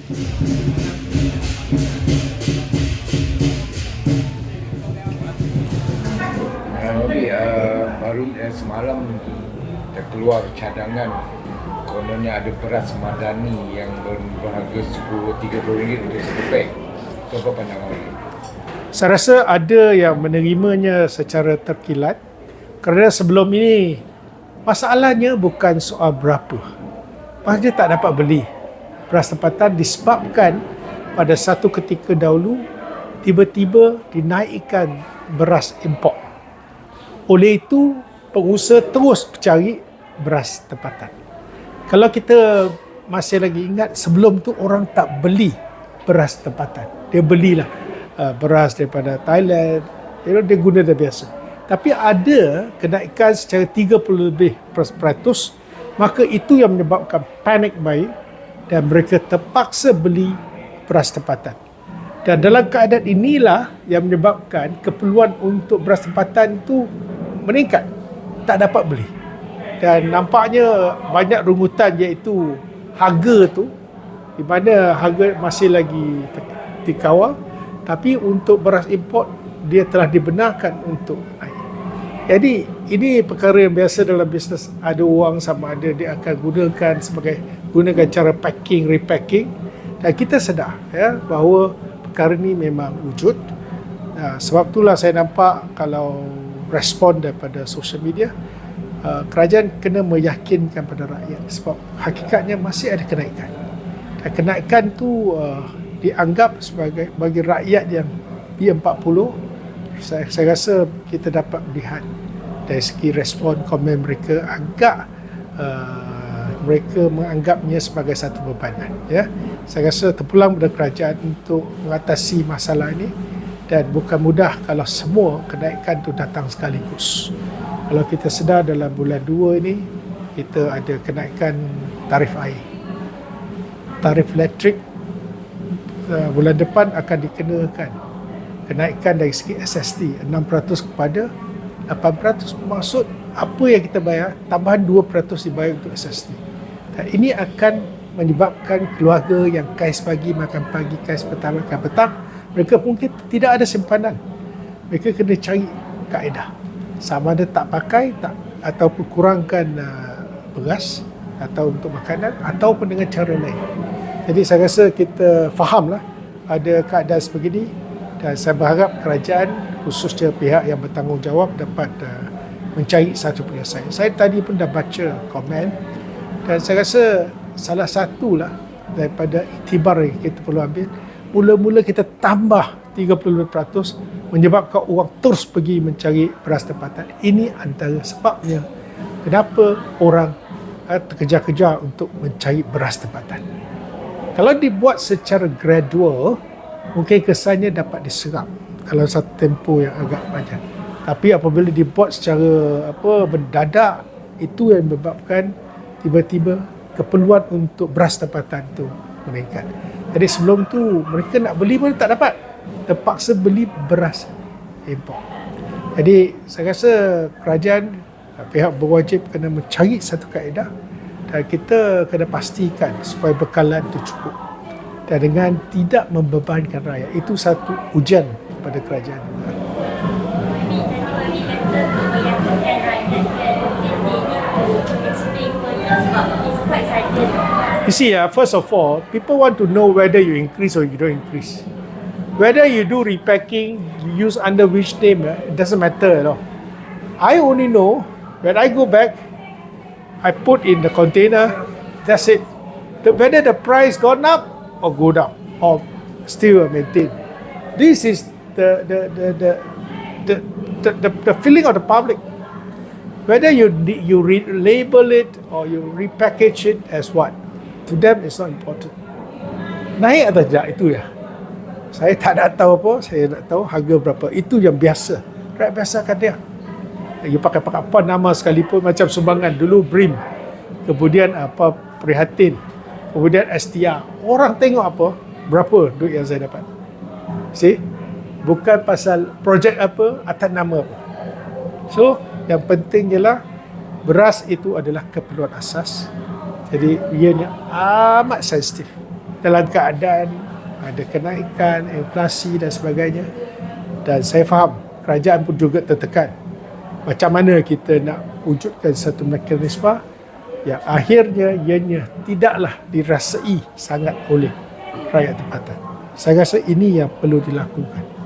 Baru semalam terkeluar cadangan, kononnya ada beras Madani yang berharga RM30 untuk satu beg. So, apa pandangan awak? Saya rasa ada yang menerimanya secara terkilat kerana sebelum ini masalahnya bukan soal berapa. Dia tak dapat beli beras tempatan disebabkan pada satu ketika dahulu tiba-tiba dinaikkan beras import. Oleh itu, pengusaha terus mencari beras tempatan. Kalau kita masih lagi ingat, sebelum tu orang tak beli beras tempatan. Dia belilah beras daripada Thailand, dia guna dah biasa. Tapi ada kenaikan secara 30%, maka itu yang menyebabkan panic buying dan mereka terpaksa beli beras tempatan. Dan dalam keadaan inilah yang menyebabkan keperluan untuk beras tempatan itu meningkat, tak dapat beli. Dan nampaknya banyak rungutan iaitu harga tu, di mana harga masih lagi dikawal, tapi untuk beras import dia telah dibenarkan untuk naik. Jadi ini perkara yang biasa dalam bisnes. Ada orang sama ada dia akan gunakan cara packing, repacking, dan kita sedar bahawa perkara ini memang wujud. Sebab itulah saya nampak kalau respon daripada social media, kerajaan kena meyakinkan pada rakyat sebab hakikatnya masih ada kenaikan. Dan kenaikan tu dianggap sebagai bagi rakyat yang B40, saya rasa kita dapat melihat dari segi respon komen mereka agak mereka menganggapnya sebagai satu bebanan. Saya rasa terpulang pada kerajaan untuk mengatasi masalah ini, dan bukan mudah kalau semua kenaikan itu datang sekaligus. Kalau kita sedar dalam bulan 2 ini, kita ada kenaikan tarif air. Tarif elektrik bulan depan akan dikenakan kenaikan dari segi SST 6% kepada 8%. Maksud apa yang kita bayar, tambahan 2% dibayar untuk SST. Dan ini akan menyebabkan keluarga yang kais pagi makan pagi, kais petang makan petang, mereka mungkin tidak ada simpanan. Mereka kena cari kaedah. Sama ada tak pakai ataupun kurangkan beras atau untuk makanan, ataupun dengan cara lain. Jadi saya rasa kita fahamlah ada keadaan sebegini, dan saya berharap kerajaan, khususnya pihak yang bertanggungjawab, dapat mencari satu penyelesaian. Saya tadi pun dah baca komen, dan saya rasa salah satulah daripada iktibar yang kita perlu ambil, mula-mula kita tambah 30% menyebabkan orang terus pergi mencari beras tempatan. Ini antara sebabnya kenapa orang terkejar-kejar untuk mencari beras tempatan. Kalau dibuat secara gradual, mungkin kesannya dapat diserap kalau satu tempoh yang agak panjang. Tapi apabila dibuat secara mendadak, itu yang menyebabkan tiba-tiba keperluan untuk beras tempatan itu meningkat. Jadi sebelum tu mereka nak beli pun tak dapat, terpaksa beli beras import. Jadi saya rasa kerajaan, pihak berwajib kena mencari satu kaedah, dan kita kena pastikan supaya bekalan itu cukup dan dengan tidak membebankan rakyat. Itu satu ujian kepada kerajaan. You see, first of all, people want to know whether you increase or you don't increase. Whether you do repacking, you use under which name, it doesn't matter at all. I only know when I go back, I put in the container, that's it. Whether the price gone up or go down or still maintained. This is the feeling of the public. Whether you label it or you repackage it as what, to them it's not important. Naik atau tidak itu ya. Saya tak nak tahu apa, saya nak tahu harga berapa. Itu yang biasa. Rakyat biasa akan dia. You pakai apa nama sekalipun, macam sumbangan dulu BRIM, kemudian Prihatin, kemudian STR. Orang tengok apa, berapa duit yang saya dapat. See? Bukan pasal projek apa, atas nama apa. So, yang penting ialah beras itu adalah keperluan asas. Jadi ianya amat sensitif. dalam keadaan ada kenaikan, inflasi dan sebagainya. Dan saya faham kerajaan pun juga tertekan. Macam mana kita nak wujudkan satu mekanisme yang akhirnya ianya tidaklah dirasai sangat oleh rakyat tempatan. Saya rasa ini yang perlu dilakukan.